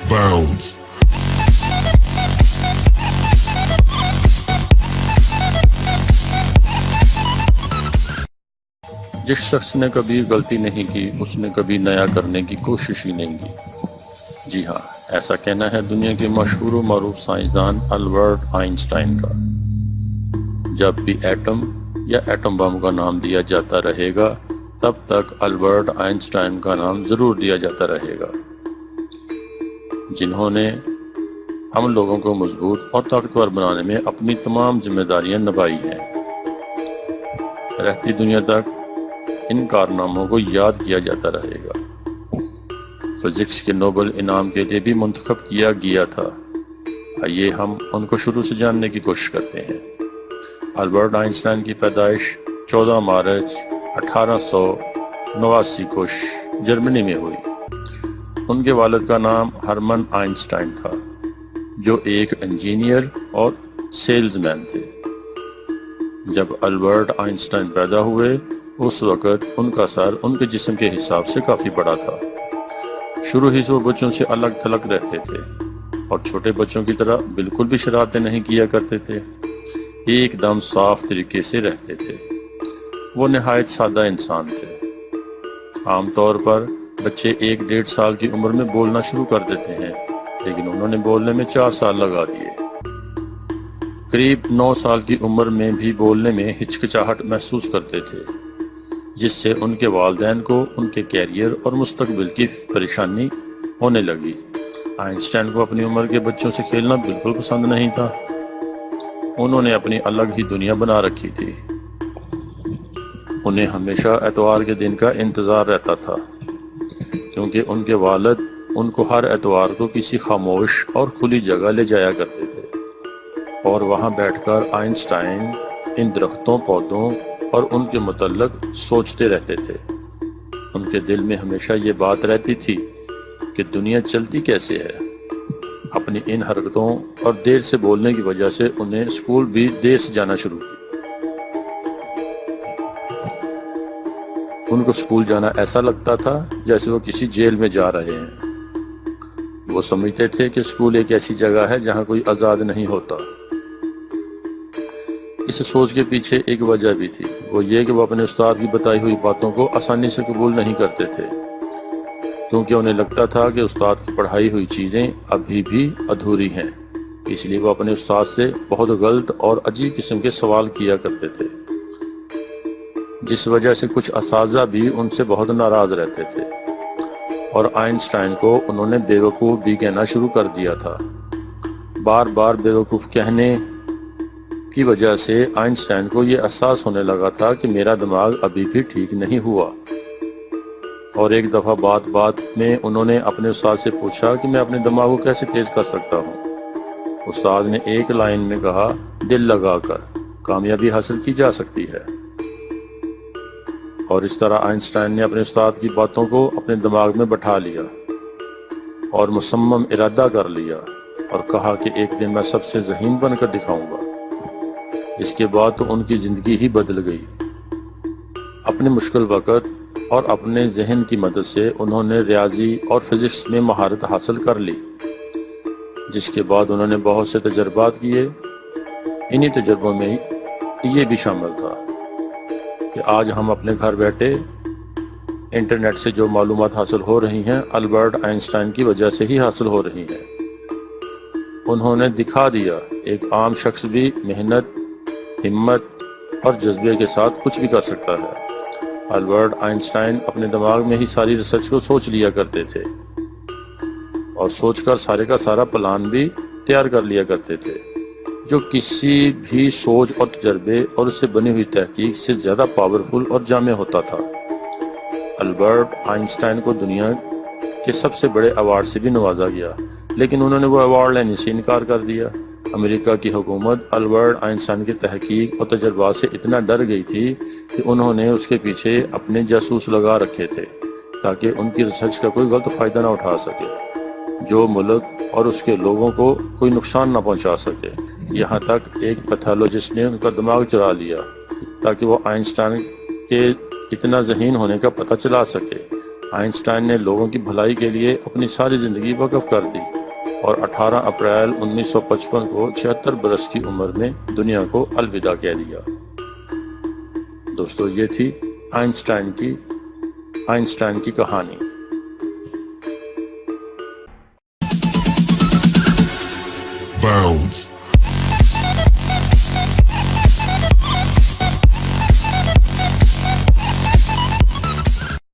bounds. جس شخص نے کبھی غلطی نہیں کی اس نے کبھی نیا کرنے کی کوشش ہی نہیں کی۔ جی ہاں، ایسا کہنا ہے دنیا کے مشہور و معروف سائنسدان البرٹ آئنسٹائن کا۔ جب بھی ایٹم یا ایٹم بم کا نام دیا جاتا رہے گا تب تک البرٹ آئنسٹائن کا نام ضرور دیا جاتا رہے گا، جنہوں نے ہم لوگوں کو مضبوط اور طاقتور بنانے میں اپنی تمام ذمہ داریاں نبھائی ہیں۔ رہتی دنیا تک ان کارناموں کو یاد کیا جاتا رہے گا۔ فزکس کے نوبل انعام کے لیے بھی منتخب کیا گیا تھا۔ آئیے ہم ان کو شروع سے جاننے کی کوشش کرتے ہیں۔ البرٹ آئنسٹائن کی پیدائش 14 مارچ 1889 کو جرمنی میں ہوئی۔ ان کے والد کا نام ہرمن آئنسٹائن تھا، جو ایک انجینئر اور سیلز مین تھے۔ جب البرٹ آئنسٹائن پیدا ہوئے اس وقت ان کا سر ان کے جسم کے حساب سے کافی بڑا تھا۔ شروع ہی سے وہ بچوں سے الگ تھلگ رہتے تھے اور چھوٹے بچوں کی طرح بالکل بھی شرارتیں نہیں کیا کرتے تھے، ایک دم صاف طریقے سے رہتے تھے۔ وہ نہایت سادہ انسان تھے۔ عام طور پر بچے 1-1.5 سال کی عمر میں بولنا شروع کر دیتے ہیں، لیکن انہوں نے بولنے میں 4 سال لگا دیے۔ قریب 9 سال کی عمر میں بھی بولنے میں ہچکچاہٹ محسوس کرتے تھے، جس سے ان کے والدین کو ان کے کیریئر اور مستقبل کی پریشانی ہونے لگی۔ آئنسٹائن کو اپنی عمر کے بچوں سے کھیلنا بالکل پسند نہیں تھا۔ انہوں نے اپنی الگ ہی دنیا بنا رکھی تھی۔ انہیں ہمیشہ اتوار کے دن کا انتظار رہتا تھا، کیونکہ ان کے والد ان کو ہر اتوار کو کسی خاموش اور کھلی جگہ لے جایا کرتے تھے، اور وہاں بیٹھ کر آئنسٹائن ان درختوں، پودوں اور ان کے متعلق سوچتے رہتے تھے۔ ان کے دل میں ہمیشہ یہ بات رہتی تھی کہ دنیا چلتی کیسے ہے۔ اپنی ان حرکتوں اور دیر سے بولنے کی وجہ سے انہیں اسکول بھی دیر سے جانا شروع کیا۔ ان کو اسکول جانا ایسا لگتا تھا جیسے وہ کسی جیل میں جا رہے ہیں۔ وہ سمجھتے تھے کہ اسکول ایک ایسی جگہ ہے جہاں کوئی آزاد نہیں ہوتا۔ اس سوچ کے پیچھے ایک وجہ بھی تھی، وہ یہ کہ وہ اپنے استاد کی بتائی ہوئی باتوں کو آسانی سے قبول نہیں کرتے تھے، کیونکہ انہیں لگتا تھا کہ استاد کی پڑھائی ہوئی چیزیں ابھی بھی ادھوری ہیں۔ اس لیے وہ اپنے استاد سے بہت غلط اور عجیب قسم کے سوال کیا کرتے تھے، جس وجہ سے کچھ اساتذہ بھی ان سے بہت ناراض رہتے تھے، اور آئنسٹائن کو انہوں نے بیوقوف بھی کہنا شروع کر دیا تھا۔ بار بار بیوقوف کہنے کی وجہ سے آئنسٹائن کو یہ احساس ہونے لگا تھا کہ میرا دماغ ابھی بھی ٹھیک نہیں ہوا، اور ایک دفعہ بات میں انہوں نے اپنے استاد سے پوچھا کہ میں اپنے دماغ کو کیسے تیز کر سکتا ہوں۔ استاد نے ایک لائن میں کہا، دل لگا کر کامیابی حاصل کی جا سکتی ہے۔ اور اس طرح آئنسٹائن نے اپنے استاد کی باتوں کو اپنے دماغ میں بٹھا لیا اور مصمم ارادہ کر لیا، اور کہا کہ ایک دن میں سب سے ذہین بن کر دکھاؤں گا۔ اس کے بعد تو ان کی زندگی ہی بدل گئی۔ اپنے مشکل وقت اور اپنے ذہن کی مدد سے انہوں نے ریاضی اور فزکس میں مہارت حاصل کر لی، جس کے بعد انہوں نے بہت سے تجربات کیے۔ انہی تجربوں میں یہ بھی شامل تھا کہ آج ہم اپنے گھر بیٹھے انٹرنیٹ سے جو معلومات حاصل ہو رہی ہیں البرٹ آئنسٹائن کی وجہ سے ہی حاصل ہو رہی ہیں۔ انہوں نے دکھا دیا ایک عام شخص بھی محنت، ہمت اور جذبے کے ساتھ کچھ بھی کر سکتا ہے۔ البرٹ آئنسٹائن اپنے دماغ میں ہی ساری ریسرچ کو سوچ لیا کرتے تھے، اور سوچ کر سارے کا سارا پلان بھی تیار کر لیا کرتے تھے، جو کسی بھی سوچ اور تجربے اور اس سے بنی ہوئی تحقیق سے زیادہ پاورفل اور جامع ہوتا تھا۔ البرٹ آئنسٹائن کو دنیا کے سب سے بڑے ایوارڈ سے بھی نوازا گیا، لیکن انہوں نے وہ ایوارڈ لینے سے انکار کر دیا۔ امریکہ کی حکومت البرٹ آئنسٹائن کی تحقیق اور تجربات سے اتنا ڈر گئی تھی کہ انہوں نے اس کے پیچھے اپنے جاسوس لگا رکھے تھے تاکہ ان کی ریسرچ کا کوئی غلط فائدہ نہ اٹھا سکے، جو ملک اور اس کے لوگوں کو کوئی نقصان نہ پہنچا سکے۔ یہاں تک ایک پیتھولوجسٹ نے ان کا دماغ چرا لیا تاکہ وہ آئنسٹائن کے اتنا ذہین ہونے کا پتہ چلا سکے۔ آئنسٹائن نے لوگوں کی بھلائی کے لیے اپنی ساری زندگی وقف کر دی۔ اور 18 اپریل 1955 کو 76 برس کی عمر میں دنیا کو الوداع کہہ دیا۔ دوستو یہ تھی آئنسٹائن کی کہانی۔ Bounds.